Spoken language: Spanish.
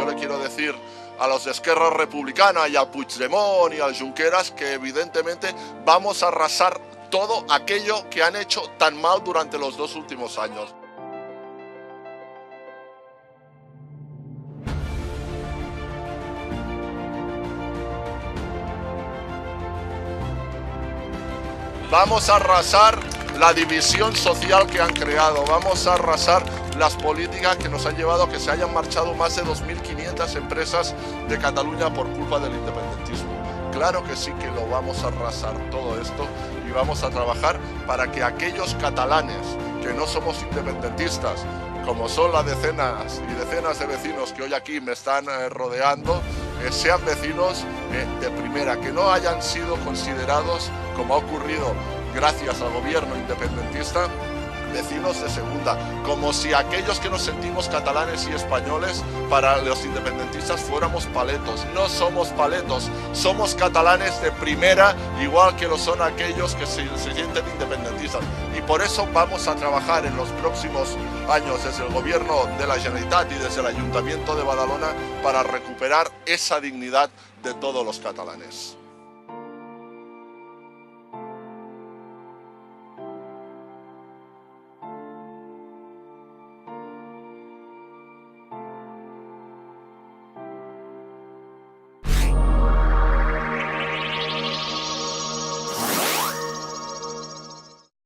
le quiero decir a los de Esquerra Republicana y a Puigdemont y a Junqueras que evidentemente vamos a arrasar todo aquello que han hecho tan mal durante los 2 últimos años. Vamos a arrasar la división social que han creado, vamos a arrasar las políticas que nos han llevado a que se hayan marchado más de 2.500 empresas de Cataluña por culpa del independentismo. Claro que sí que lo vamos a arrasar todo esto y vamos a trabajar para que aquellos catalanes que no somos independentistas, como son las decenas y decenas de vecinos que hoy aquí me están rodeando, sean vecinos de primera, que no hayan sido considerados, como ha ocurrido gracias al gobierno independentista, vecinos de segunda, como si aquellos que nos sentimos catalanes y españoles para los independentistas fuéramos paletos. No somos paletos, somos catalanes de primera, igual que lo son aquellos que se sienten independentistas. Y por eso vamos a trabajar en los próximos años desde el gobierno de la Generalitat y desde el Ayuntamiento de Badalona para recuperar esa dignidad de todos los catalanes.